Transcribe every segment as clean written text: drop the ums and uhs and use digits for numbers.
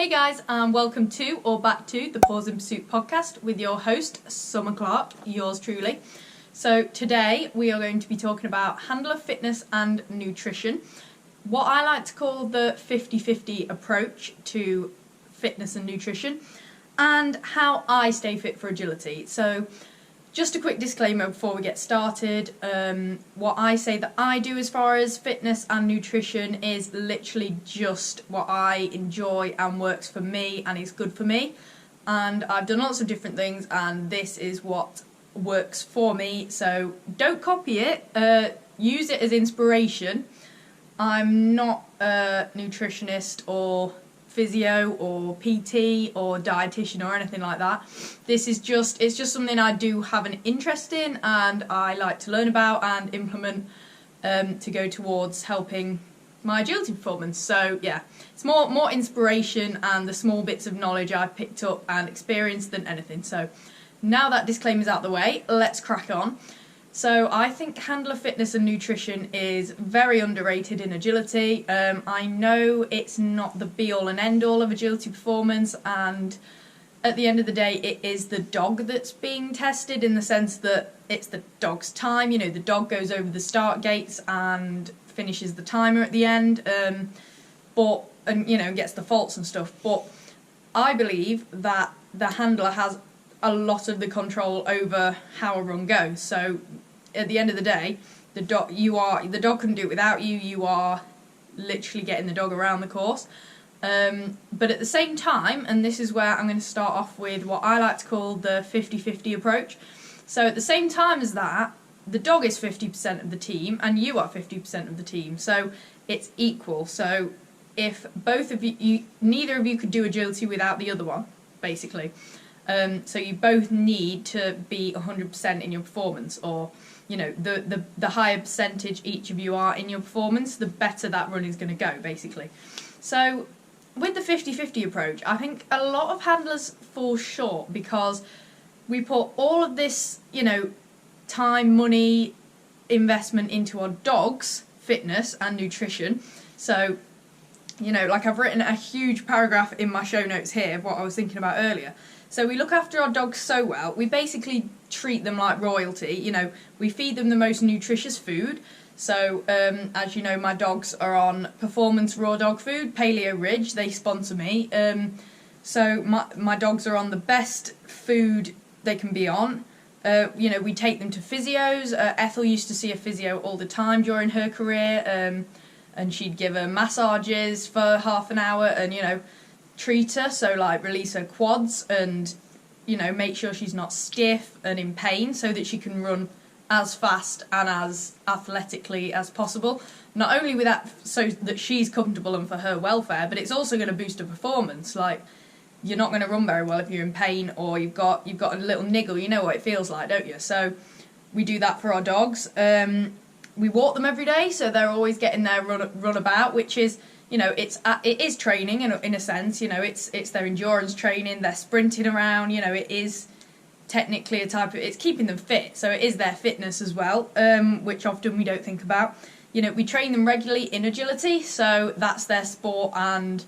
Hey guys, and welcome to or back to the Paws in Pursuit podcast with your host, Summer Clark, yours truly. So today we are going to be talking about handler fitness and nutrition, what I like to call the 50-50 approach to fitness and nutrition, and how I stay fit for agility. So just a quick disclaimer before we get started. What I say that I do as far as fitness and nutrition is literally just what I enjoy and works for me and is good for me. And I've done lots of different things and this is what works for me. So don't copy it, use it as inspiration. I'm not a nutritionist or physio or PT or dietitian or anything like that. It's just something I do have an interest in and I like to learn about and implement to go towards helping my agility performance. So yeah, it's more inspiration and the small bits of knowledge I've picked up and experienced than anything. So now that disclaimer's out the way, let's crack on. So I think handler fitness and nutrition is very underrated in agility. I know it's not the be-all and end-all of agility performance, and at the end of the day it is the dog that's being tested, in the sense that it's the dog's time. You know, the dog goes over the start gates and finishes the timer at the end, and gets the faults and stuff. But I believe that the handler has a lot of the control over how a run goes. So at the end of the day, the dog couldn't do it without you. You are literally getting the dog around the course. But at the same time, and this is where I'm going to start off with what I like to call the 50-50 approach. So at the same time as that, the dog is 50% of the team and you are 50% of the team. So it's equal. So if both of you, neither of you could do agility without the other one, basically. So you both need to be 100% in your performance, or the higher percentage each of you are in your performance, the better that run is going to go, basically. So with the 50-50 approach, I think a lot of handlers fall short because we put all of this, time, money, investment into our dogs' fitness and nutrition. So, like I've written a huge paragraph in my show notes here of what I was thinking about earlier. So we look after our dogs so well, we basically treat them like royalty. We feed them the most nutritious food. So, as you know, my dogs are on Performance Raw Dog Food, Paleo Ridge, they sponsor me. So my dogs are on the best food they can be on. We take them to physios. Ethel used to see a physio all the time during her career, and she'd give her massages for half an hour and, treat her, so like release her quads and make sure she's not stiff and in pain, so that she can run as fast and as athletically as possible. Not only with that, so that she's comfortable and for her welfare, but it's also going to boost her performance. Like, you're not going to run very well if you're in pain or you've got a little niggle. You know what it feels like, don't you? So we do that for our dogs. We walk them every day, so they're always getting their run about, which is, it is training in a sense. It's their endurance training. They're sprinting around. It is technically it's keeping them fit. So it is their fitness as well, which often we don't think about. We train them regularly in agility, so that's their sport, and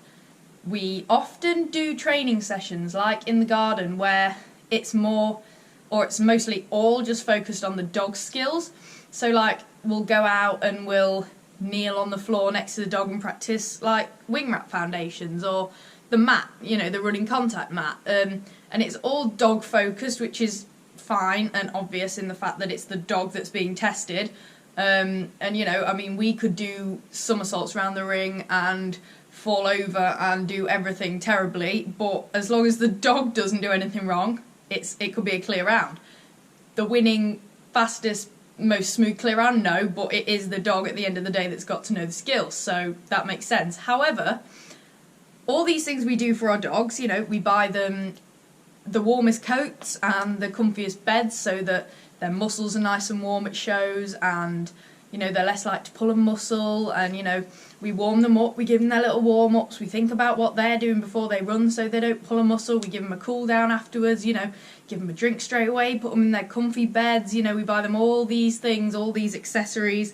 we often do training sessions like in the garden where it's mostly all just focused on the dog skills. So like we'll go out and we'll kneel on the floor next to the dog and practice like wing wrap foundations, or the mat, the running contact mat, and it's all dog focused, which is fine and obvious in the fact that it's the dog that's being tested. We could do somersaults around the ring and fall over and do everything terribly, but as long as the dog doesn't do anything wrong, it could be a clear round. The winning fastest, most smooth clear round, no, but it is the dog at the end of the day that's got to know the skills, so that makes sense. However, all these things we do for our dogs, we buy them the warmest coats and the comfiest beds so that their muscles are nice and warm at shows, and they're less likely to pull a muscle, and we warm them up, we give them their little warm-ups, we think about what they're doing before they run so they don't pull a muscle, we give them a cool down afterwards, give them a drink straight away, put them in their comfy beds, we buy them all these things, all these accessories,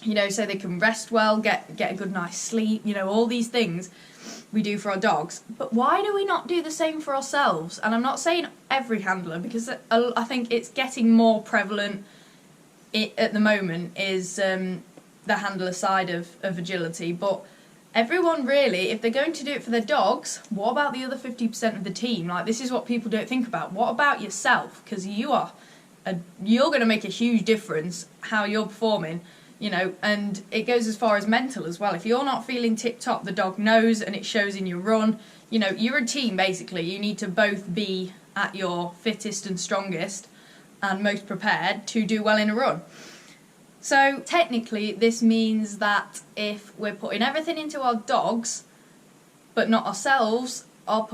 so they can rest well, get a good night's sleep, all these things we do for our dogs, but why do we not do the same for ourselves? And I'm not saying every handler, because I think it's getting more prevalent at the moment, is the handler side of agility, but everyone really, if they're going to do it for their dogs, what about the other 50% of the team? Like, this is what people don't think about. What about yourself? Because you're going to make a huge difference how you're performing, you know, and it goes as far as mental as well. If you're not feeling tip-top, the dog knows, and it shows in your run. You know, you're a team, basically. You need to both be at your fittest and strongest and most prepared to do well in a run. So technically this means that if we're putting everything into our dogs but not ourselves, our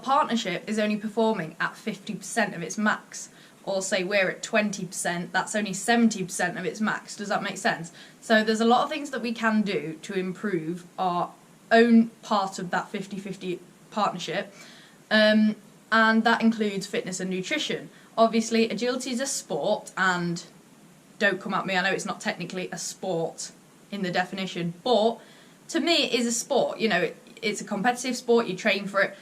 partnership is only performing at 50% of its max. Or say we're at 20%, that's only 70% of its max. Does that make sense? So there's a lot of things that we can do to improve our own part of that 50-50 partnership, and that includes fitness and nutrition. Obviously, agility is a sport, and don't come at me, I know it's not technically a sport in the definition, but to me it is a sport. You know, it's a competitive sport, you train for it,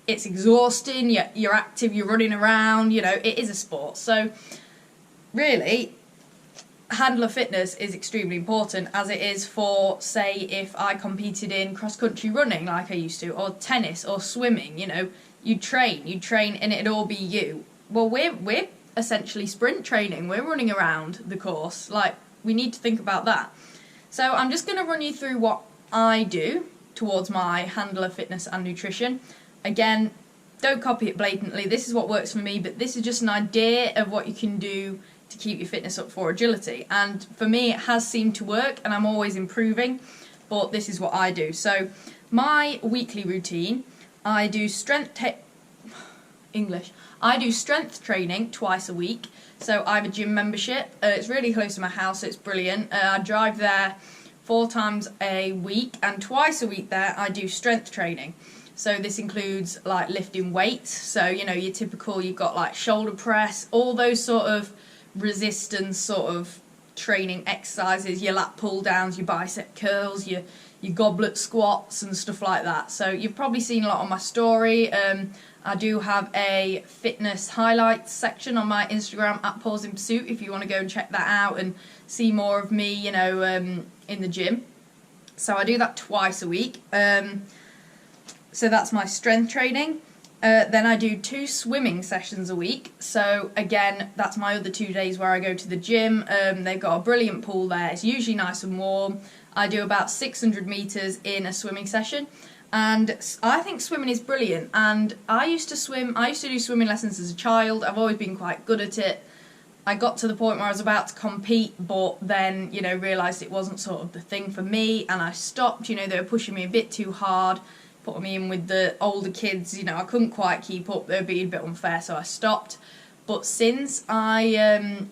it's exhausting, you're active, you're running around, you know, it is a sport. So really, handler fitness is extremely important, as it is for, say, if I competed in cross-country running like I used to, or tennis, or swimming. You know, you'd train and it'd all be you. Well, we're essentially sprint training. We're running around the course. Like, we need to think about that. So I'm just going to run you through what I do towards my handler fitness and nutrition. Again, don't copy it blatantly. This is what works for me, but this is just an idea of what you can do to keep your fitness up for agility. And for me, it has seemed to work, and I'm always improving, but this is what I do. So my weekly routine, I do strength training twice a week. So I have a gym membership. It's really close to my house, so it's brilliant. I drive there 4 times a week, and twice a week there I do strength training. So this includes like lifting weights. So, you know, your typical, you've got like shoulder press, all those sort of resistance sort of training exercises, your lat pull downs, your bicep curls, your goblet squats and stuff like that. So you've probably seen a lot on my story. I do have a fitness highlights section on my Instagram at Paws in Pursuit, if you want to go and check that out and see more of me, you know, in the gym. So I do that twice a week. So that's my strength training. Then I do 2 swimming sessions a week. So again, that's my other 2 days where I go to the gym. They've got a brilliant pool there. It's usually nice and warm. I do about 600 metres in a swimming session. And I think swimming is brilliant. And I used to do swimming lessons as a child. I've always been quite good at it. I got to the point where I was about to compete, but then, you know, realised it wasn't sort of the thing for me, and I stopped. You know, they were pushing me a bit too hard, putting me in with the older kids. You know, I couldn't quite keep up. They were being a bit unfair, so I stopped. But since I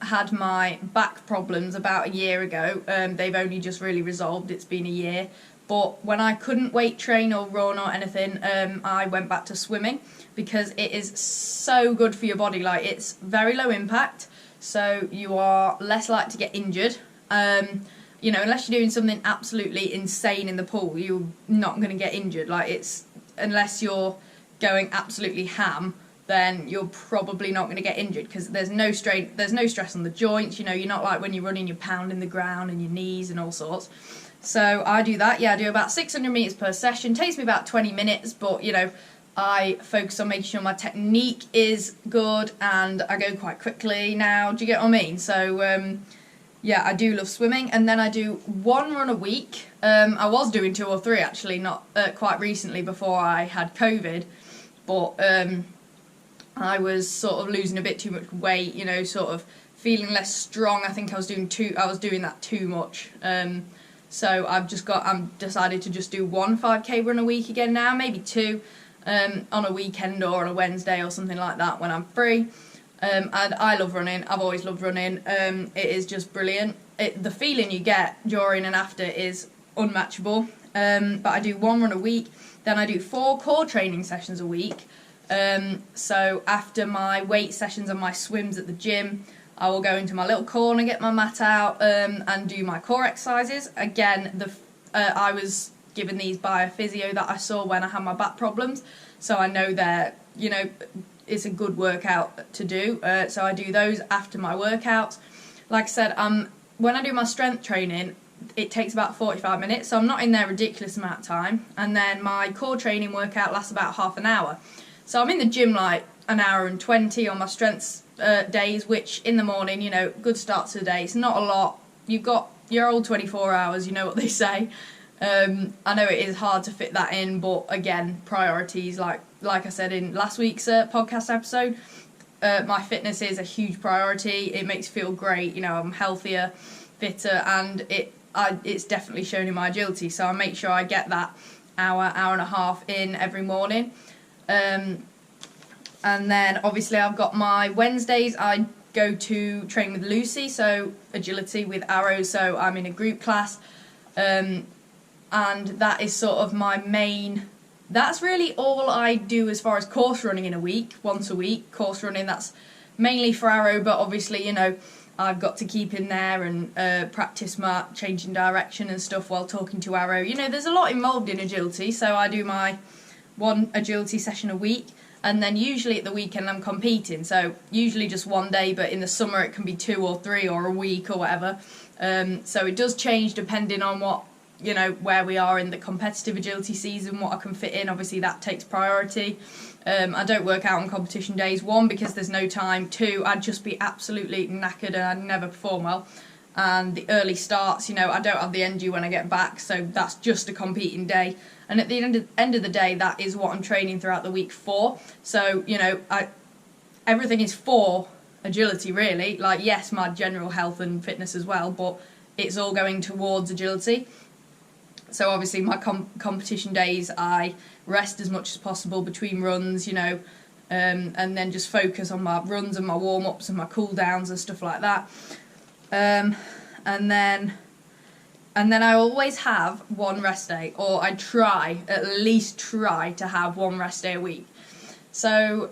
had my back problems about a year ago, they've only just really resolved. It's been a year. But when I couldn't weight train or run or anything, I went back to swimming, because it is so good for your body. Like, it's very low impact, so you are less likely to get injured. You know, unless you're doing something absolutely insane in the pool, you're not going to get injured. Like, it's, unless you're going absolutely ham, then you're probably not going to get injured, because there's no strain, there's no stress on the joints. You know, you're not like when you're running, you're pounding the ground and your knees and all sorts. So I do that. Yeah, I do about 600 metres per session. Takes me about 20 minutes, but, you know, I focus on making sure my technique is good, and I go quite quickly now. Do you get what I mean? So, yeah, I do love swimming. And then I do 1 run a week. I was doing 2 or 3, actually, not quite recently, before I had COVID. But I was sort of losing a bit too much weight, you know, sort of feeling less strong. I think I was doing that too much. So I've decided to just do 1 5k run a week again now, maybe 2, on a weekend or on a Wednesday or something like that when I'm free. And I love running. I've always loved running. It is just brilliant. The feeling you get during and after is unmatchable. But I do 1 run a week. Then I do 4 core training sessions a week. So after my weight sessions and my swims at the gym, I will go into my little corner, get my mat out, and do my core exercises. Again, I was given these by a physio that I saw when I had my back problems. So I know they're, it's a good workout to do. So I do those after my workouts. Like I said, when I do my strength training, it takes about 45 minutes, so I'm not in there a ridiculous amount of time. And then my core training workout lasts about half an hour. So I'm in the gym like an hour and 20 on my strengths days, which in the morning, good start to the day. It's not a lot. You've got your old 24 hours, you know what they say. I know it is hard to fit that in, but again, priorities, like I said in last week's podcast episode, my fitness is a huge priority. It makes me feel great, I'm healthier, fitter, and it's definitely shown in my agility. So I make sure I get that hour and a half in every morning. And then obviously I've got my Wednesdays, I go to train with Lucy, so agility with arrows, so I'm in a group class. And that is sort of my main, that's really all I do as far as course running in a week, once a week. Course running, that's mainly for arrow, but obviously, I've got to keep in there and practice my changing direction and stuff while talking to arrow. There's a lot involved in agility, so I do my one agility session a week, and then usually at the weekend I'm competing, so usually just one day, but in the summer it can be 2 or 3 or a week or whatever. So it does change depending on what, where we are in the competitive agility season, what I can fit in. Obviously that takes priority. I don't work out on competition days, 1, because there's no time, 2, I'd just be absolutely knackered and I'd never perform well. And the early starts, I don't have the energy when I get back, so that's just a competing day. And at the end of the day, that is what I'm training throughout the week for. So, everything is for agility, really. Like, yes, my general health and fitness as well, but it's all going towards agility. So obviously my competition days, I rest as much as possible between runs, and then just focus on my runs and my warm-ups and my cool-downs and stuff like that. And then I always have one rest day, or I at least try to have one rest day a week. So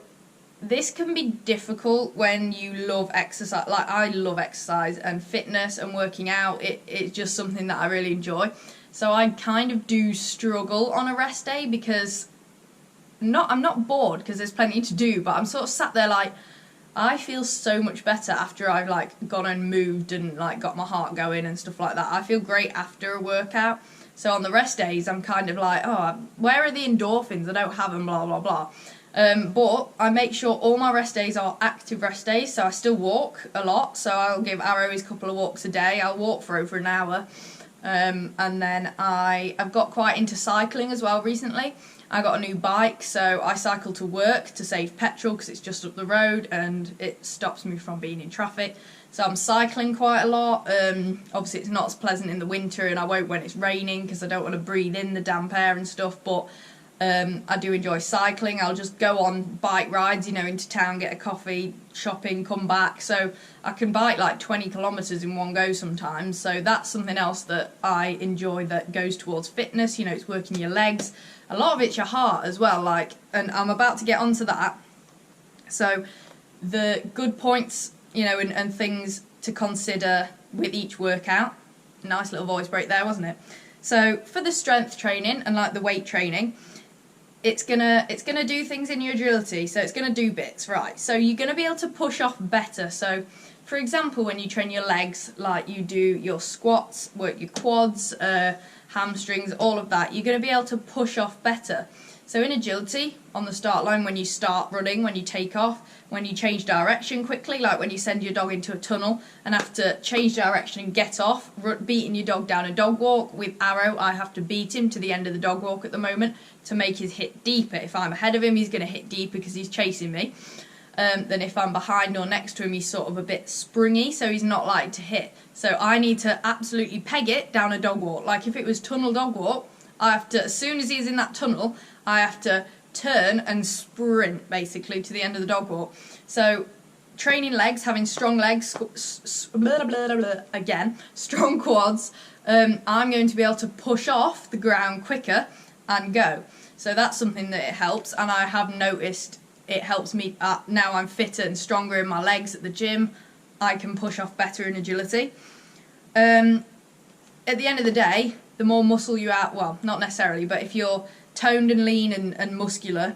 this can be difficult when you love exercise. Like, I love exercise and fitness and working out. It's just something that I really enjoy. So I kind of do struggle on a rest day because I'm not bored because there's plenty to do, but I'm sort of sat there like, I feel so much better after I've gone and moved and got my heart going and stuff like that. I feel great after a workout. So on the rest days, I'm kind of like, oh, where are the endorphins? I don't have them, blah, blah, blah. But I make sure all my rest days are active rest days, so I still walk a lot. So I'll give Arrow his couple of walks a day. I'll walk for over an hour. And then I've got quite into cycling as well recently. I got a new bike, so I cycle to work to save petrol because it's just up the road and it stops me from being in traffic. So I'm cycling quite a lot. Obviously it's not as pleasant in the winter, and I won't when it's raining because I don't want to breathe in the damp air and stuff, but I do enjoy cycling. I'll just go on bike rides, into town, get a coffee, shopping, come back. So I can bike 20 kilometres in one go sometimes. So that's something else that I enjoy that goes towards fitness. It's working your legs. A lot of it's your heart as well, and I'm about to get onto that. So the good points, and things to consider with each workout. Nice little voice break there, wasn't it? So for the strength training and the weight training, it's gonna do things in your agility, so it's gonna do bits, right? So you're gonna be able to push off better. So for example, when you train your legs, you do your squats, work your quads, hamstrings, all of that, you're gonna be able to push off better. So in agility, on the start line, when you start running, when you take off, when you change direction quickly, like when you send your dog into a tunnel and have to change direction and get off, beating your dog down a dog walk. With Arrow, I have to beat him to the end of the dog walk at the moment to make his hit deeper. If I'm ahead of him, he's going to hit deeper because he's chasing me. Then if I'm behind or next to him, he's sort of a bit springy, so he's not likely to hit. So I need to absolutely peg it down a dog walk. Like if it was tunnel dog walk, I have to, as soon as he's in that tunnel, I have to turn and sprint basically to the end of the dog walk. So training legs, having strong legs, strong quads, I'm going to be able to push off the ground quicker and go. So that's something that it helps, and I have noticed it helps me. Now I'm fitter and stronger in my legs at the gym, I can push off better in agility. At the end of the day, the more muscle you have, well, not necessarily, but if you're toned and lean and muscular,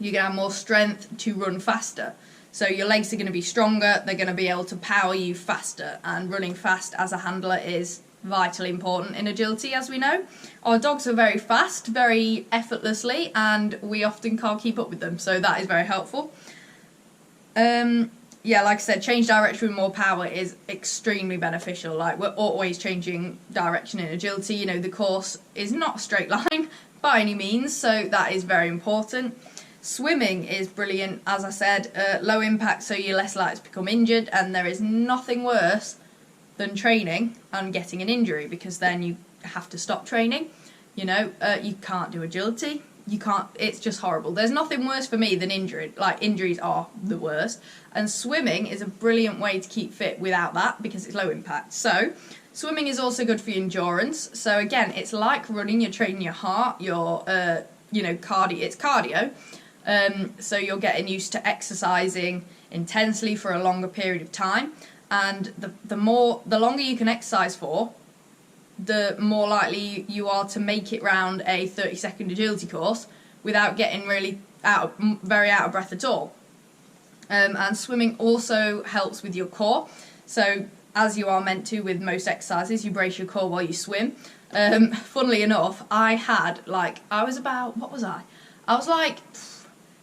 you're going to have more strength to run faster. So your legs are going to be stronger, they're going to be able to power you faster, and running fast as a handler is vitally important in agility, as we know. Our dogs are very fast, very effortlessly, and we often can't keep up with them, so that is very helpful. Yeah, like I said, change direction with more power is extremely beneficial. Like, we're always changing direction in agility. You know, the course is not a straight line by any means, so that is very important. Swimming is brilliant, as I said, low impact, so you're less likely to become injured, and there is nothing worse than training and getting an injury, because then you have to stop training. You know, you can't do agility. You can't, it's just horrible. There's nothing worse for me than injury. Like, injuries are the worst. And swimming is a brilliant way to keep fit without that, because it's low impact. So, swimming is also good for your endurance. So again, it's like running, you're training your heart, your, cardio, it's cardio. So you're getting used to exercising intensely for a longer period of time. And the longer you can exercise for, the more likely you are to make it round a 30-second agility course without getting really very out of breath at all. And swimming also helps with your core. So, as you are meant to with most exercises, you brace your core while you swim. Funnily enough, I was about, what was I? I was like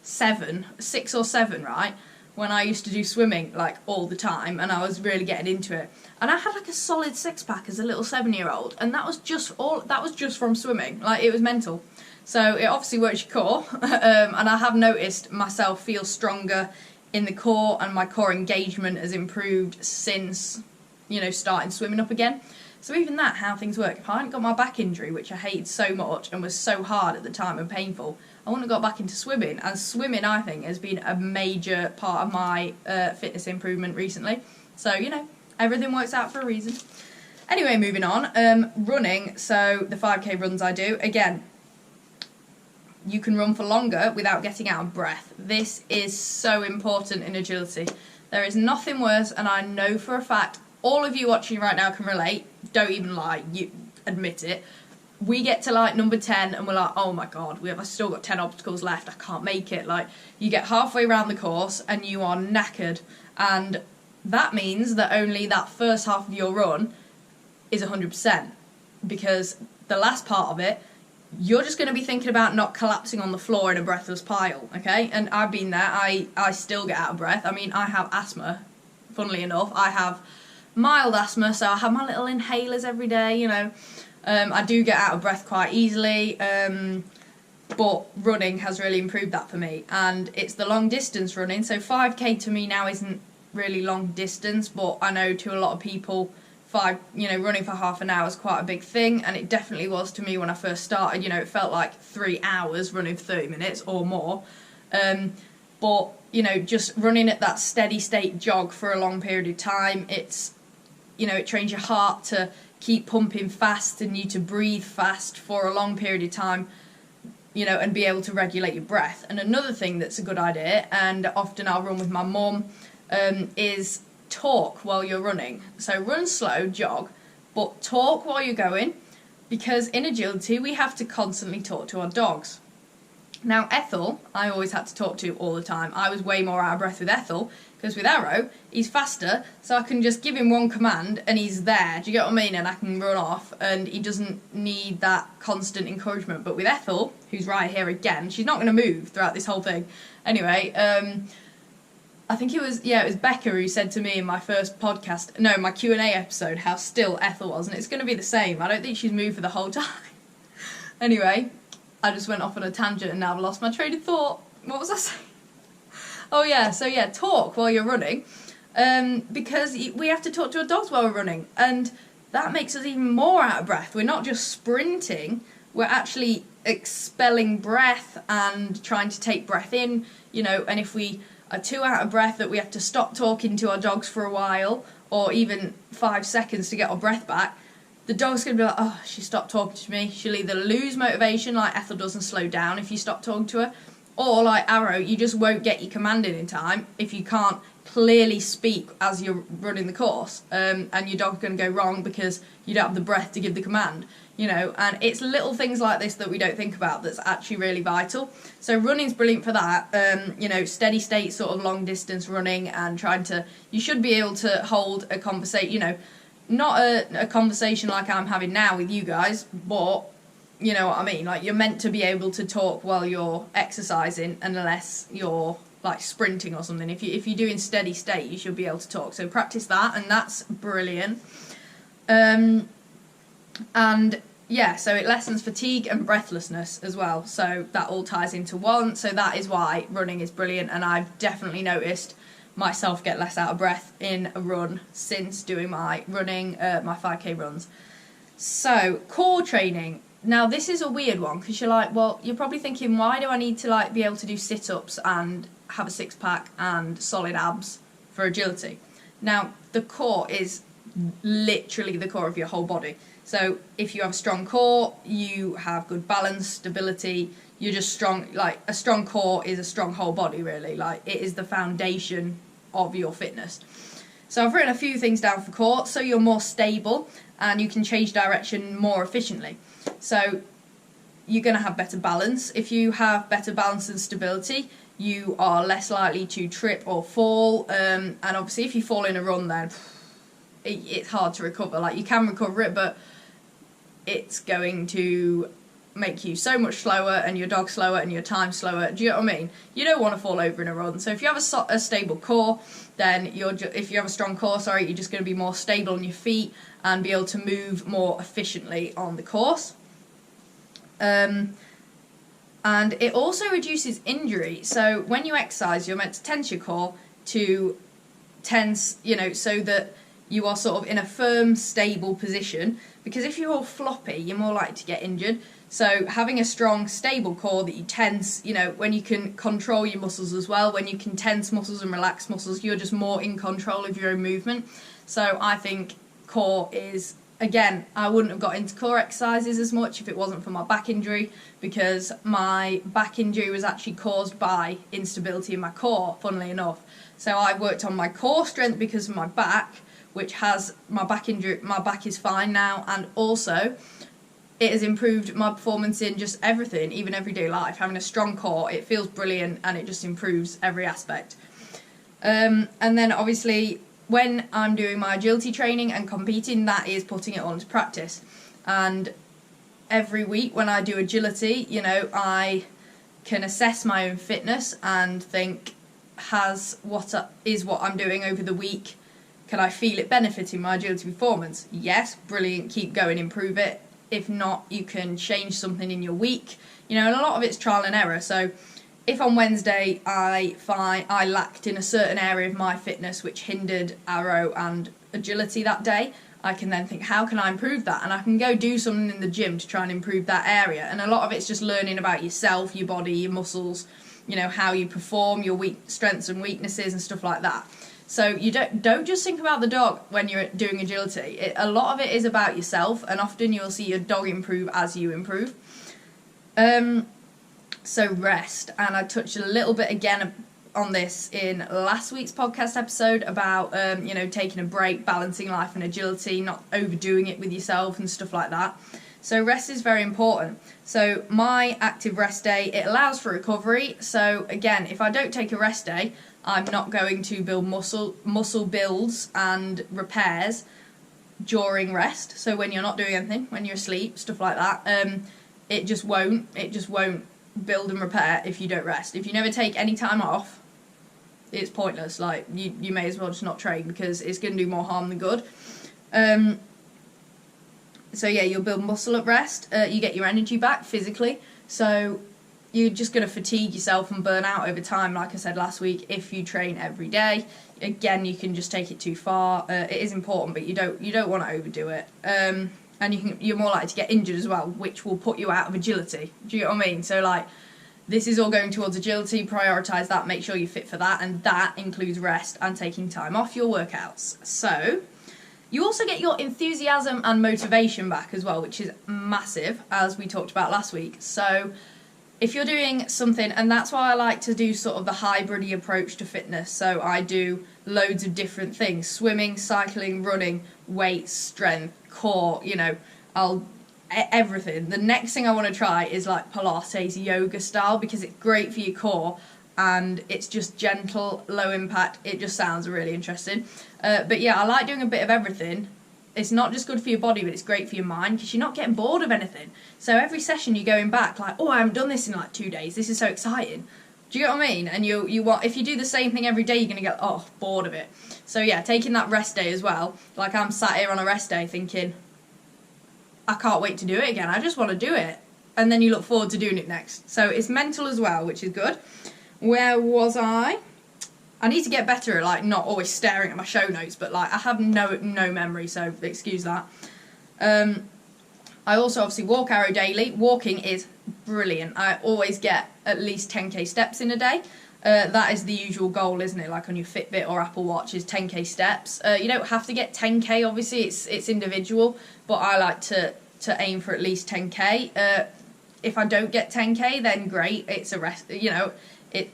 6 or 7, right? When I used to do swimming like all the time, and I was really getting into it, and I had like a solid 6-pack as a little 7-year-old, and that was just from swimming. Like, it was mental. So it obviously works your core, and I have noticed myself feel stronger in the core, and my core engagement has improved since, starting swimming up again. So even that, how things work. If I hadn't got my back injury, which I hated so much and was so hard at the time and painful, I wouldn't have got back into swimming. And swimming, I think, has been a major part of my fitness improvement recently. So, everything works out for a reason. Anyway, moving on. Running, so the 5k runs I do, again, you can run for longer without getting out of breath. This is so important in agility. There is nothing worse, and I know for a fact all of you watching right now can relate. Don't even lie, you admit it. We get to like number 10 and we're like, oh my god, I've still got 10 obstacles left, I can't make it. Like, you get halfway around the course and you are knackered, and that means that only that first half of your run is 100%, because the last part of it, you're just going to be thinking about not collapsing on the floor in a breathless pile, okay? And I've been there, I still get out of breath. I mean, I have asthma, funnily enough. I have mild asthma, so I have my little inhalers every day, I do get out of breath quite easily, but running has really improved that for me. And it's the long distance running, so 5k to me now isn't really long distance, but I know to a lot of people, running for half an hour is quite a big thing, and it definitely was to me when I first started. It felt like 3 hours running for 30 minutes or more. But, just running at that steady state jog for a long period of time, it trains your heart to keep pumping fast and you to breathe fast for a long period of time, and be able to regulate your breath. And another thing that's a good idea, and often I'll run with my mum, is talk while you're running. So run slow, jog, but talk while you're going, because in agility we have to constantly talk to our dogs. Now Ethel, I always had to talk to all the time. I was way more out of breath with Ethel, because with Arrow, he's faster, so I can just give him one command and he's there, do you get what I mean? And I can run off, and he doesn't need that constant encouragement. But with Ethel, who's right here again, she's not going to move throughout this whole thing. Anyway, I think it was Becca who said to me in my first podcast, no, my Q&A episode, how still Ethel was, and it's going to be the same. I don't think she's moved for the whole time. Anyway, I just went off on a tangent and now I've lost my train of thought. What was I saying? Oh yeah, so yeah, talk while you're running, because we have to talk to our dogs while we're running, and that makes us even more out of breath. We're not just sprinting, we're actually expelling breath and trying to take breath in, and if we are too out of breath that we have to stop talking to our dogs for a while, or even 5 seconds to get our breath back, the dog's going to be like, oh, she stopped talking to me. She'll either lose motivation, like Ethel doesn't slow down if you stop talking to her, or like Arrow, you just won't get your command in time if you can't clearly speak as you're running the course, and your dog's going to go wrong because you don't have the breath to give the command. and it's little things like this that we don't think about that's actually really vital. So running's brilliant for that. Steady state sort of long distance running and you should be able to hold a conversation, not a conversation like I'm having now with you guys, but you know what I mean, like you're meant to be able to talk while you're exercising, unless you're like sprinting or something. If you're doing steady state, you should be able to talk. So practice that, and that's brilliant. And yeah, so it lessens fatigue and breathlessness as well. So that all ties into one. So that is why running is brilliant, and I've definitely noticed myself get less out of breath in a run since doing my running, my 5k runs. So core training. Now this is a weird one, because you're like, well, you're probably thinking, why do I need to like be able to do sit-ups and have a six-pack and solid abs for agility? Now the core is literally the core of your whole body. So if you have a strong core, you have good balance, stability, you're just strong. Like a strong core is a strong whole body, really. Like it is the foundation of your fitness. So I've written a few things down for core. So you're more stable and you can change direction more efficiently. So you're going to have better balance. If you have better balance and stability, you are less likely to trip or fall. And obviously if you fall in a run, then it's hard to recover. Like you can recover it, but it's going to make you so much slower, and your dog slower, and your time slower. Do you know what I mean? You don't want to fall over in a run. So if you have a stable core, then if you have a strong core, sorry, you're just going to be more stable on your feet and be able to move more efficiently on the course. And it also reduces injury. So when you exercise, you're meant to tense your core to tense, so that you are sort of in a firm, stable position. Because if you're all floppy, you're more likely to get injured. So having a strong, stable core that you tense, when you can control your muscles as well, when you can tense muscles and relax muscles, you're just more in control of your own movement. So I think core is, again, I wouldn't have got into core exercises as much if it wasn't for my back injury, because my back injury was actually caused by instability in my core, funnily enough. So I've worked on my core strength because of my back, which has my back injury. My back is fine now, and also it has improved my performance in just everything, even everyday life. Having a strong core, it feels brilliant, and it just improves every aspect. And then obviously when I'm doing my agility training and competing, that is putting it all into practice. And every week when I do agility, I can assess my own fitness and think, what I'm doing over the week, can I feel it benefiting my agility performance? Yes, brilliant, keep going, improve it. If not, you can change something in your week. And a lot of it's trial and error. So if on Wednesday I find I lacked in a certain area of my fitness which hindered aero and agility that day, I can then think, how can I improve that? And I can go do something in the gym to try and improve that area. And a lot of it's just learning about yourself, your body, your muscles, how you perform, your strengths and weaknesses and stuff like that. So you don't just think about the dog when you're doing agility. A lot of it is about yourself, and often you'll see your dog improve as you improve. So rest, and I touched a little bit again on this in last week's podcast episode about taking a break, balancing life and agility, not overdoing it with yourself and stuff like that. So rest is very important. So my active rest day, it allows for recovery. So again, if I don't take a rest day, I'm not going to build muscle builds and repairs during rest. So when you're not doing anything, when you're asleep, stuff like that, it just won't build and repair if you don't rest. If you never take any time off, it's pointless. Like you may as well just not train, because it's going to do more harm than good. So yeah, you'll build muscle at rest. You get your energy back physically. So you're just going to fatigue yourself and burn out over time, like I said last week, if you train every day. Again, you can just take it too far. It is important, but you don't want to overdo it. And you're more likely to get injured as well, which will put you out of agility. Do you get what I mean? So like, this is all going towards agility. Prioritise that. Make sure you're fit for that, and that includes rest and taking time off your workouts. So you also get your enthusiasm and motivation back as well, which is massive, as we talked about last week. So if you're doing something, and that's why I like to do sort of the hybridy approach to fitness. So I do loads of different things: swimming, cycling, running, weights, strength, core. I'll everything. The next thing I want to try is like Pilates yoga style, because it's great for your core and it's just gentle, low impact. It just sounds really interesting. But yeah, I like doing a bit of everything. It's not just good for your body, but it's great for your mind, because you're not getting bored of anything. So every session you're going back like, oh, I haven't done this in like 2 days. This is so exciting. Do you get what I mean? And you want, if you do the same thing every day, you're going to get, bored of it. So yeah, taking that rest day as well. Like, I'm sat here on a rest day thinking, I can't wait to do it again. I just want to do it. And then you look forward to doing it next. So it's mental as well, which is good. Where was I? I need to get better at like not always staring at my show notes, but like I have no memory, so excuse that. I also obviously walk Arrow daily. Walking is brilliant. I always get at least 10k steps in a day. That is the usual goal, isn't it? Like on your Fitbit or Apple Watch is 10k steps. You don't have to get 10k, obviously, it's individual, but I like to aim for at least 10k. If I don't get 10k, then great. It's a rest,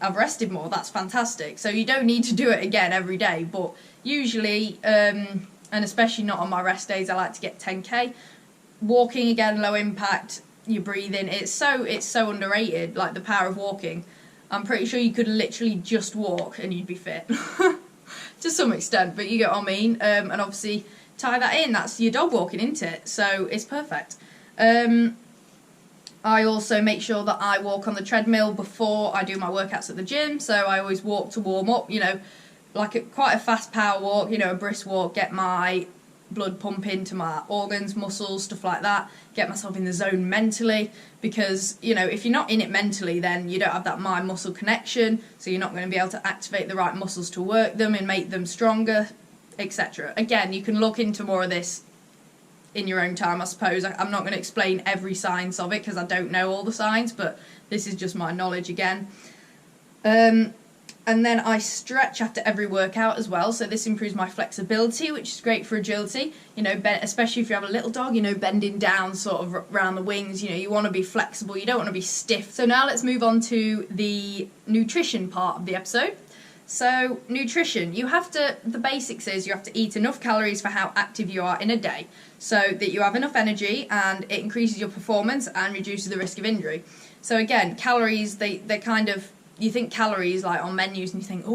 I've rested more. That's fantastic. So you don't need to do it again every day, but usually, and especially not on my rest days, I like to get 10k. Walking, again, low impact. You're breathing. It's so underrated. Like the power of walking. I'm pretty sure you could literally just walk and you'd be fit to some extent, but you get what I mean. And obviously tie that in. That's your dog walking, isn't it? So it's perfect. I also make sure that I walk on the treadmill before I do my workouts at the gym. So I always walk to warm up, like quite a fast power walk, a brisk walk, get my blood pumping to my organs, muscles, stuff like that, get myself in the zone mentally, because, if you're not in it mentally, then you don't have that mind-muscle connection, so you're not going to be able to activate the right muscles to work them and make them stronger, etc. Again, you can look into more of this in your own time, I suppose. I'm not going to explain every science of it because I don't know all the science, but this is just my knowledge again. And then I stretch after every workout as well, so this improves my flexibility, which is great for agility, especially if you have a little dog, bending down sort of around the wings, you want to be flexible, you don't want to be stiff. So now let's move on to the nutrition part of the episode. So nutrition, the basics is you have to eat enough calories for how active you are in a day, so that you have enough energy and it increases your performance and reduces the risk of injury. So again, calories, they kind of, you think calories like on menus and you think,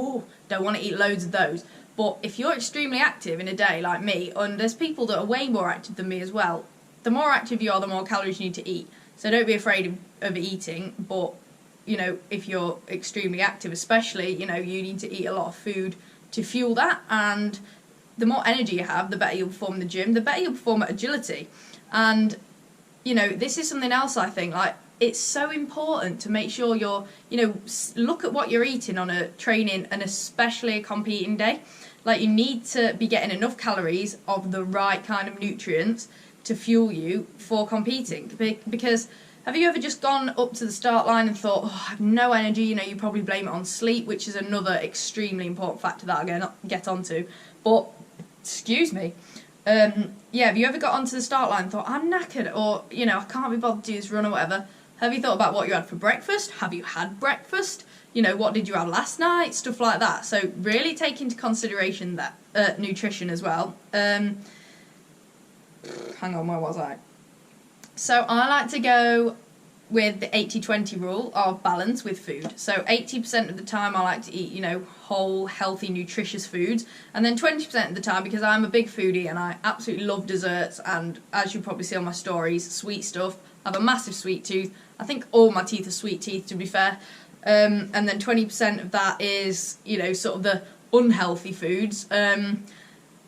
don't want to eat loads of those. But if you're extremely active in a day like me, and there's people that are way more active than me as well, the more active you are, the more calories you need to eat. So don't be afraid of eating, but if you're extremely active especially, you need to eat a lot of food to fuel that, and the more energy you have, the better you'll perform in the gym, the better you'll perform at agility. And, this is something else I think, like, it's so important to make sure you're, look at what you're eating on a training and especially a competing day. Like, you need to be getting enough calories of the right kind of nutrients to fuel you for competing. Because have you ever just gone up to the start line and thought, I have no energy? You probably blame it on sleep, which is another extremely important factor that I'll get onto. But, excuse me. Have you ever got onto the start line and thought, I'm knackered, or, I can't be bothered to do this run or whatever? Have you thought about what you had for breakfast? Have you had breakfast? What did you have last night? Stuff like that. So really take into consideration that nutrition as well. Hang on, where was I? So I like to go with the 80-20 rule of balance with food. So 80% of the time I like to eat, whole, healthy, nutritious foods. And then 20% of the time, because I'm a big foodie and I absolutely love desserts, and as you probably see on my stories, sweet stuff. I have a massive sweet tooth. I think all my teeth are sweet teeth, to be fair. And then 20% of that is, sort of the unhealthy foods,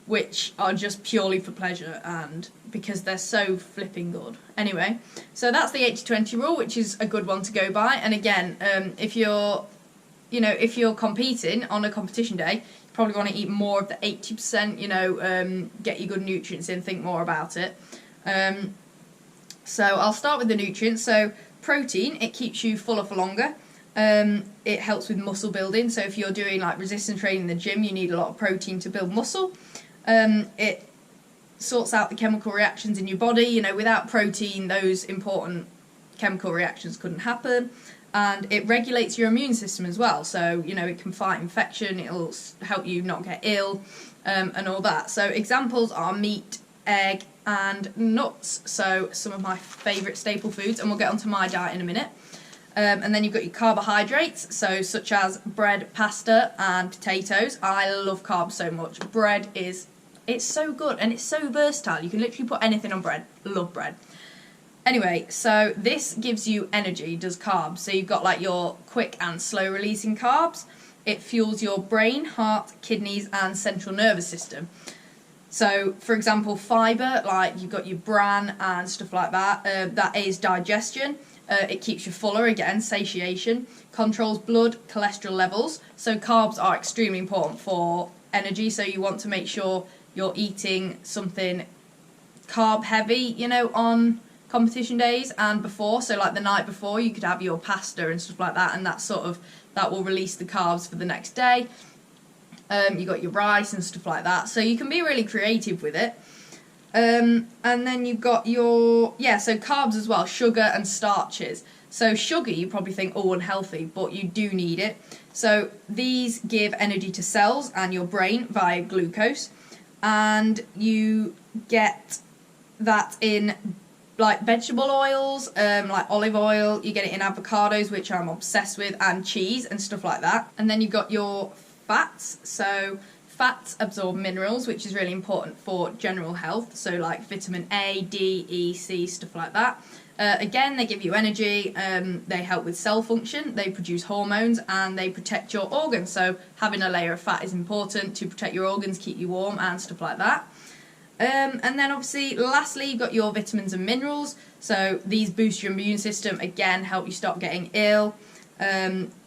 which are just purely for pleasure and because they're so flipping good. Anyway, so that's the 80-20 rule, which is a good one to go by. And again, if you're competing on a competition day, you probably want to eat more of the 80%, get your good nutrients in, think more about it. So I'll start with the nutrients. So protein, it keeps you fuller for longer. It helps with muscle building. So if you're doing like resistance training in the gym, you need a lot of protein to build muscle. It sorts out the chemical reactions in your body. Without protein, those important chemical reactions couldn't happen. And it regulates your immune system as well. So, it can fight infection, it'll help you not get ill, and all that. So examples are meat, egg, and nuts. So some of my favourite staple foods, and we'll get onto my diet in a minute. And then you've got your carbohydrates, so such as bread, pasta, and potatoes. I love carbs so much. Bread it's so good, and it's so versatile. You can literally put anything on bread. Love bread. Anyway, so this gives you energy, does carbs. So you've got like your quick and slow releasing carbs. It fuels your brain, heart, kidneys, and central nervous system. So, for example, fibre, like you've got your bran and stuff like that, that is digestion. It keeps you fuller, again, satiation, controls blood, cholesterol levels. So carbs are extremely important for energy, so you want to make sure you're eating something carb heavy, you know, on competition days and before. So like the night before, you could have your pasta and stuff like that, and that will release the carbs for the next day. You got your rice and stuff like that, so you can be really creative with it. And then you've got so carbs as well, sugar and starches. So sugar, you probably think, oh, unhealthy, but you do need it. So these give energy to cells and your brain via glucose, and you get that in like vegetable oils, like olive oil. You get it in avocados, which I'm obsessed with, and cheese and stuff like that. And then you've got your fats. So fats absorb minerals, which is really important for general health, so like vitamin A, D, E, C, stuff like that. Again, they give you energy, they help with cell function, they produce hormones, and they protect your organs. So having a layer of fat is important to protect your organs, keep you warm, and stuff like that. And then obviously, lastly, you've got your vitamins and minerals. So these boost your immune system, again, help you stop getting ill.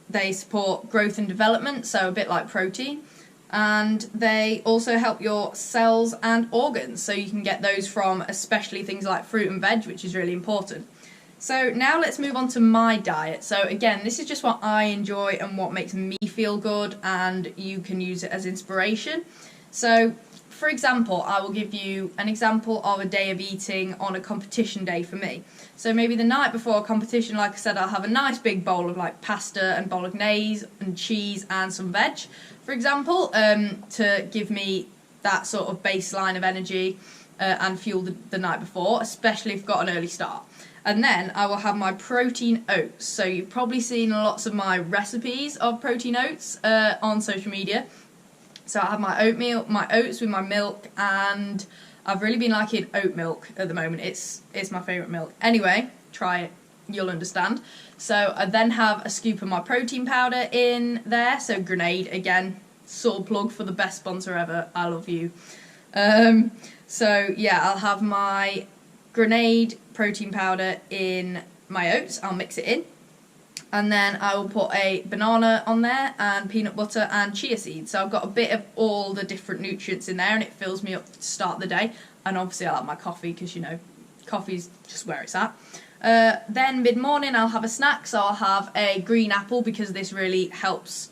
They support growth and development, so a bit like protein. And they also help your cells and organs, so you can get those from especially things like fruit and veg, which is really important. So now let's move on to my diet. So again, this is just what I enjoy and what makes me feel good, and you can use it as inspiration. So for example, I will give you an example of a day of eating on a competition day for me. So maybe the night before a competition, like I said, I'll have a nice big bowl of like pasta and bolognese and cheese and some veg, for example, to give me that sort of baseline of energy and fuel the night before, especially if I've got an early start. And then I will have my protein oats. So you've probably seen lots of my recipes of protein oats on social media. So I have my oatmeal, my oats with my milk, and I've really been liking oat milk at the moment. It's my favourite milk. Anyway, try it, you'll understand. So I then have a scoop of my protein powder in there. So Grenade, again, sort of plug for the best sponsor ever. I love you. So yeah, I'll have my Grenade protein powder in my oats. I'll mix it in. And then I will put a banana on there and peanut butter and chia seeds. So I've got a bit of all the different nutrients in there, and it fills me up to start the day. And obviously I like my coffee because, you know, coffee's just where it's at. Then mid-morning I'll have a snack. So I'll have a green apple because this really helps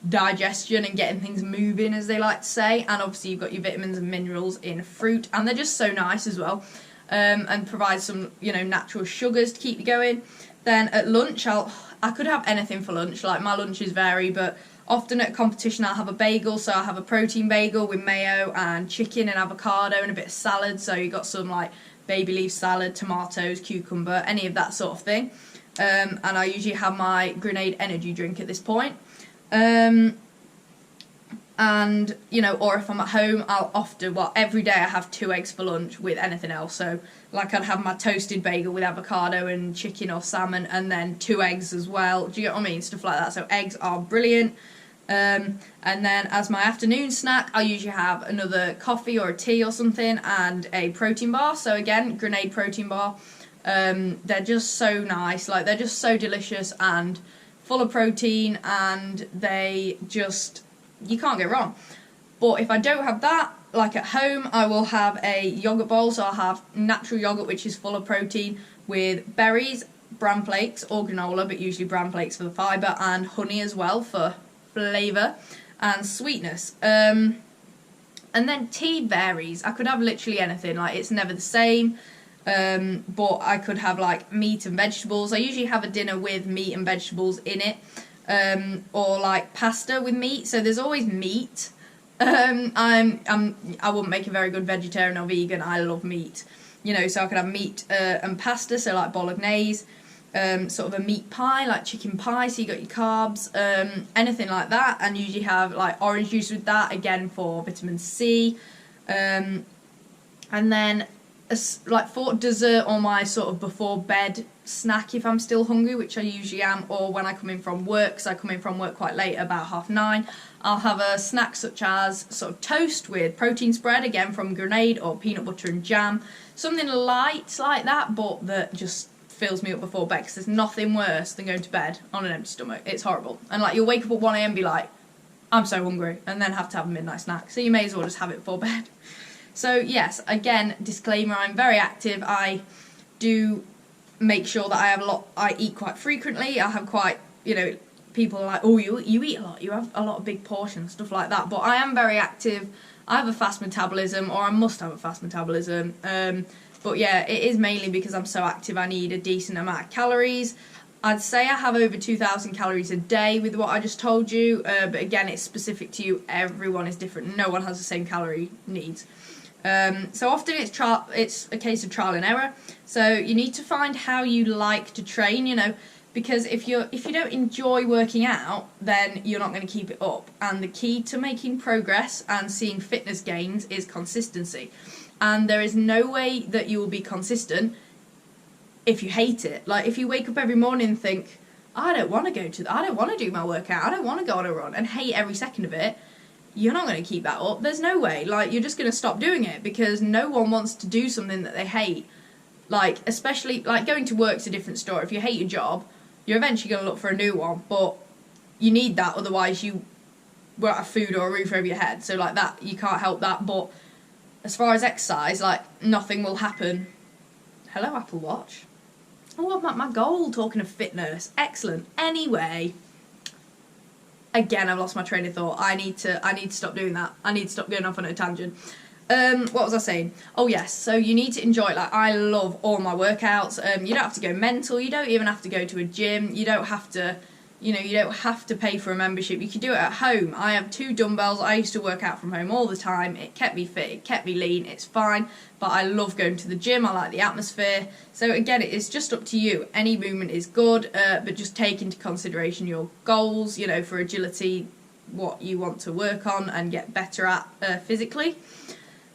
digestion and getting things moving, as they like to say. And obviously you've got your vitamins and minerals in fruit, and they're just so nice as well. And provide some, you know, natural sugars to keep you going. Then at lunch, I could have anything for lunch, like my lunches vary, but often at a competition I'll have a bagel, so I'll have a protein bagel with mayo and chicken and avocado and a bit of salad, so you got some like baby leaf salad, tomatoes, cucumber, any of that sort of thing. And I usually have my Grenade energy drink at this point. And, you know, or if I'm at home, I'll often, well, every day I have 2 eggs for lunch with anything else. So, like, I'd have my toasted bagel with avocado and chicken or salmon, and then 2 eggs as well. Do you get what I mean? Stuff like that. So, eggs are brilliant. And then as my afternoon snack, I'll usually have another coffee or a tea or something and a protein bar. So, again, Grenade protein bar. They're just so nice. Like, they're just so delicious and full of protein, and they just... you can't go wrong. But if I don't have that, like at home, I will have a yogurt bowl. So I'll have natural yogurt, which is full of protein, with berries, bran flakes or granola, but usually bran flakes for the fibre, and honey as well for flavour and sweetness. And then tea varies. I could have literally anything. Like, it's never the same. But I could have like meat and vegetables. I usually have a dinner with meat and vegetables in it. Or like pasta with meat, so there's always meat, I wouldn't make a very good vegetarian or vegan. I love meat, so I could have meat and pasta, so like bolognese, sort of a meat pie, like chicken pie, so you got your carbs, anything like that, and usually have like orange juice with that, again for vitamin C, and then like for dessert or my sort of before bed snack if I'm still hungry, which I usually am, or when I come in from work, because I come in from work quite late, about 9:30, I'll have a snack such as sort of toast with protein spread, again from Grenade, or peanut butter and jam, something light like that, but that just fills me up before bed, because there's nothing worse than going to bed on an empty stomach. It's horrible. And like, you'll wake up at 1 a.m. and be like, I'm so hungry, and then have to have a midnight snack, so you may as well just have it before bed. So yes, again, disclaimer, I'm very active. I do make sure that I eat quite frequently. I have quite, people are like, oh, you eat a lot, you have a lot of big portions, stuff like that, but I am very active. I have a fast metabolism, or I must have a fast metabolism, but yeah, it is mainly because I'm so active. I need a decent amount of calories. I'd say I have over 2,000 calories a day with what I just told you, but again, it's specific to you. Everyone is different. No one has the same calorie needs. So often it's a case of trial and error. So you need to find how you like to train, because if you don't enjoy working out, then you're not going to keep it up. And the key to making progress and seeing fitness gains is consistency. And there is no way that you will be consistent if you hate it. Like, if you wake up every morning and think, I don't want to do my workout, I don't want to go on a run, and hate every second of it, you're not going to keep that up. There's no way. Like, you're just going to stop doing it, because no one wants to do something that they hate. Like, especially, like, going to work's a different story. If you hate your job, you're eventually going to look for a new one, but you need that, otherwise you won't have food or a roof over your head. So, like, that, you can't help that. But as far as exercise, like, nothing will happen. Hello, Apple Watch. Oh, my goal, talking of fitness. Excellent. Anyway, again, I've lost my train of thought. I need to stop doing that. I need to stop going off on a tangent. What was I saying? Oh yes, so you need to enjoy it. Like, I love all my workouts. You don't have to go mental. You don't even have to go to a gym. You don't have to, you don't have to pay for a membership. You can do it at home. I have 2 dumbbells. I used to work out from home all the time. It kept me fit. It kept me lean. It's fine. But I love going to the gym. I like the atmosphere. So again, it's just up to you. Any movement is good, but just take into consideration your goals, for agility, what you want to work on and get better at physically.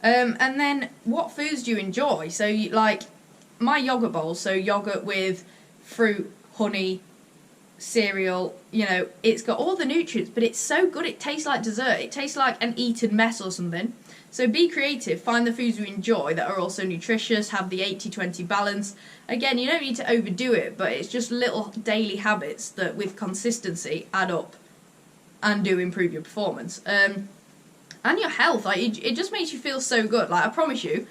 And then what foods do you enjoy? So like my yogurt bowl, so yogurt with fruit, honey, cereal, it's got all the nutrients, but it's so good. It tastes like dessert. It tastes like an eaten mess or something. So be creative. Find the foods you enjoy that are also nutritious. Have the 80-20 balance. Again, you don't need to overdo it, but it's just little daily habits that with consistency add up and do improve your performance. And your health. Like, it just makes you feel so good. Like, I promise you,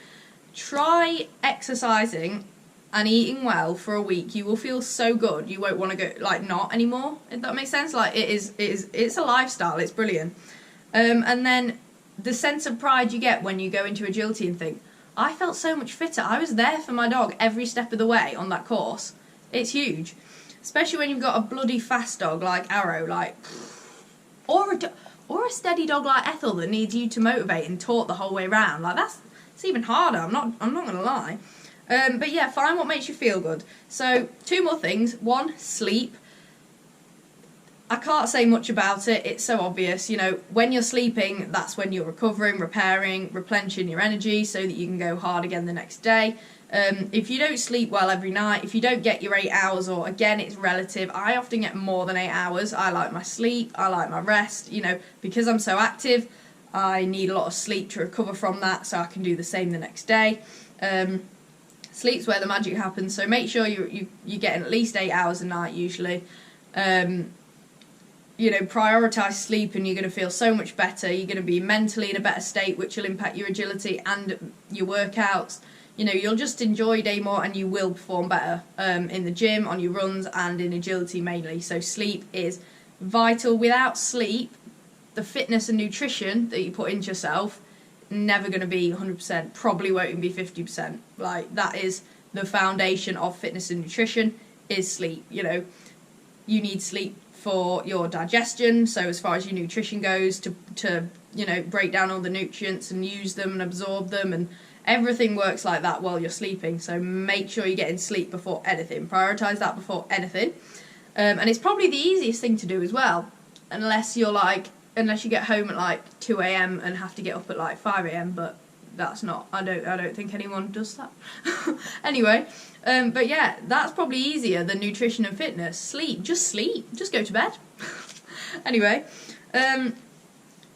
try exercising and eating well for a week. You will feel so good. You won't want to go, like, not anymore, if that makes sense. Like, it's a lifestyle. It's brilliant. And then the sense of pride you get when you go into agility and think, I felt so much fitter. I was there for my dog every step of the way on that course. It's huge. Especially when you've got a bloody fast dog like Arrow, like, or a steady dog like Ethel that needs you to motivate and talk the whole way round. Like, it's even harder. I'm not gonna lie. But yeah, find what makes you feel good. So 2 more things. 1, sleep. I can't say much about it. It's so obvious. When you're sleeping, that's when you're recovering, repairing, replenishing your energy so that you can go hard again the next day. If you don't sleep well every night, if you don't get your 8 hours, or again, it's relative. I often get more than 8 hours. I like my sleep. I like my rest. Because I'm so active, I need a lot of sleep to recover from that so I can do the same the next day. Sleep's where the magic happens. So make sure you're getting at least 8 hours a night usually. Prioritise sleep and you're going to feel so much better. You're going to be mentally in a better state, which will impact your agility and your workouts. You'll just enjoy your day more and you will perform better in the gym, on your runs, and in agility mainly. So sleep is vital. Without sleep, the fitness and nutrition that you put into yourself, never going to be 100%, probably won't even be 50%. Like, that is the foundation of fitness and nutrition, is sleep. You need sleep for your digestion, so as far as your nutrition goes, to break down all the nutrients and use them and absorb them, and everything works like that while you're sleeping. So make sure you're getting sleep before anything. Prioritise that before anything. And it's probably the easiest thing to do as well, unless you get home at like 2 a.m. and have to get up at like 5 a.m. But that's not. I don't think anyone does that. Anyway, but yeah, that's probably easier than nutrition and fitness. Sleep. Just go to bed. Anyway,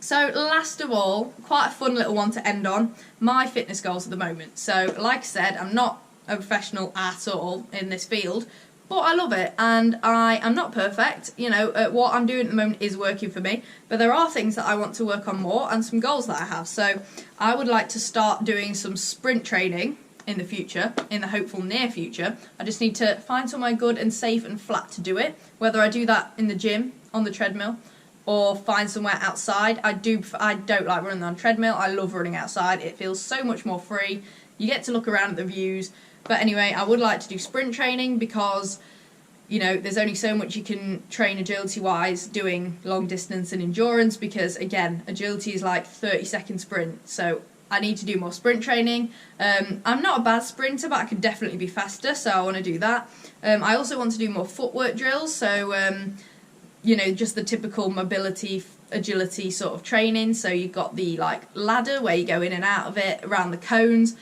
so last of all, quite a fun little one to end on. My fitness goals at the moment. So like I said, I'm not a professional at all in this field, but I love it, and I am not perfect. What I'm doing at the moment is working for me, but there are things that I want to work on more and some goals that I have. So I would like to start doing some sprint training in the future, in the hopeful near future. I just need to find somewhere good and safe and flat to do it, whether I do that in the gym, on the treadmill, or find somewhere outside. I don't like running on a treadmill. I love running outside. It feels so much more free. You get to look around at the views. But anyway, I would like to do sprint training because, there's only so much you can train agility-wise doing long distance and endurance, because, again, agility is like 30-second sprint. So I need to do more sprint training. I'm not a bad sprinter, but I could definitely be faster, so I want to do that. I also want to do more footwork drills, so, just the typical mobility, agility sort of training. So you've got the, ladder where you go in and out of it, around the cones.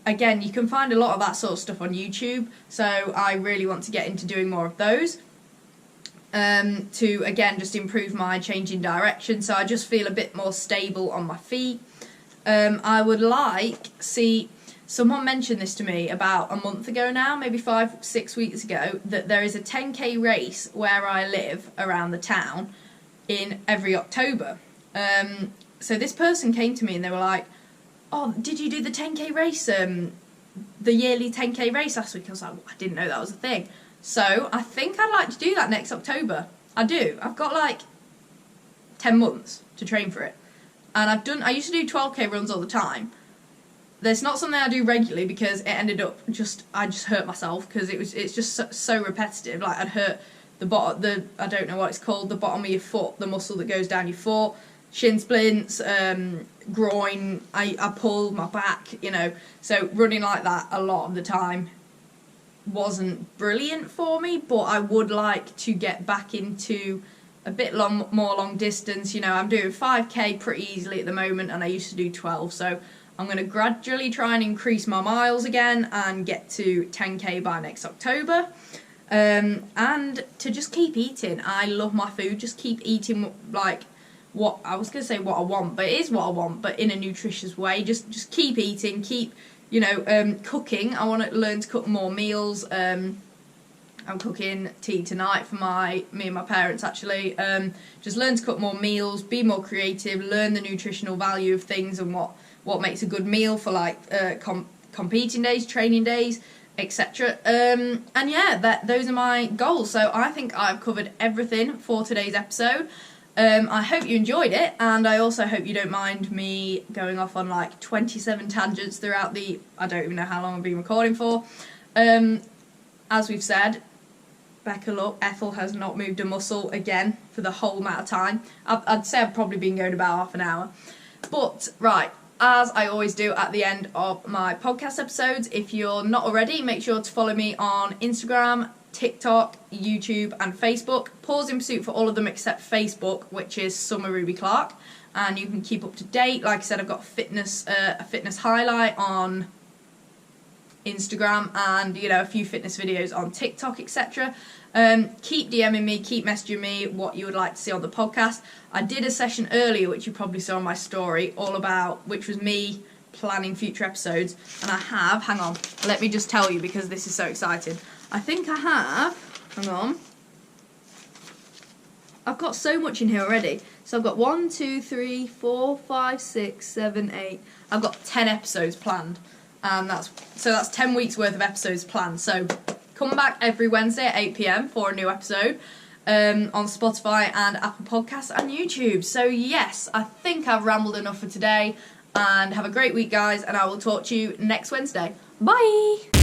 Again, you can find a lot of that sort of stuff on YouTube, so I really want to get into doing more of those to, again, just improve my change in direction, so I just feel a bit more stable on my feet. I would someone mentioned this to me about a month ago now, maybe 5-6 weeks ago, that there is a 10k race where I live around the town in every October. So this person came to me and they were like, "Oh, did you do the 10k race, the yearly 10k race last week?" I was like, "I didn't know that was a thing." So I think I'd like to do that next October. I do. I've got 10 months to train for it. And I used to do 12k runs all the time. There's not something I do regularly because it ended up I just hurt myself because it's just so repetitive. I'd hurt I don't know what it's called, the bottom of your foot, the muscle that goes down your foot, shin splints, groin, I pulled my back, so running like that a lot of the time wasn't brilliant for me, but I would like to get back into a bit more long distance. I'm doing 5k pretty easily at the moment, and I used to do 12, so I'm going to gradually try and increase my miles again and get to 10k by next October. And to just keep eating. I love my food. Just keep eating what I was going to say what I want, but it is what I want, but in a nutritious way. Just keep eating, keep cooking. I want to learn to cook more meals. I'm cooking tea tonight for me and my parents actually. Just learn to cook more meals, be more creative, learn the nutritional value of things and what makes a good meal for competing days, training days, etc. And yeah, those are my goals. So I think I've covered everything for today's episode. I hope you enjoyed it, and I also hope you don't mind me going off on 27 tangents throughout I don't even know how long I've been recording for. As we've said, Ethel has not moved a muscle again for the whole amount of time. I'd say I've probably been going about half an hour. But, right, as I always do at the end of my podcast episodes, if you're not already, make sure to follow me on Instagram, TikTok, YouTube and Facebook. Paws in Pursuit for all of them except Facebook, which is Summer Ruby Clark. And you can keep up to date. Like I said, I've got a fitness highlight on Instagram and a few fitness videos on TikTok, etc. Keep DMing me, keep messaging me what you would like to see on the podcast. I did a session earlier which you probably saw on my story, which was me planning future episodes, and hang on, let me just tell you because this is so exciting. I think I have, hang on, I've got so much in here already. So I've got 1, 2, 3, 4, 5, 6, 7, 8. I've got 10 episodes planned. And that's 10 weeks worth of episodes planned. So come back every Wednesday at 8 p.m. for a new episode on Spotify and Apple Podcasts and YouTube. So yes, I think I've rambled enough for today. And have a great week, guys. And I will talk to you next Wednesday. Bye!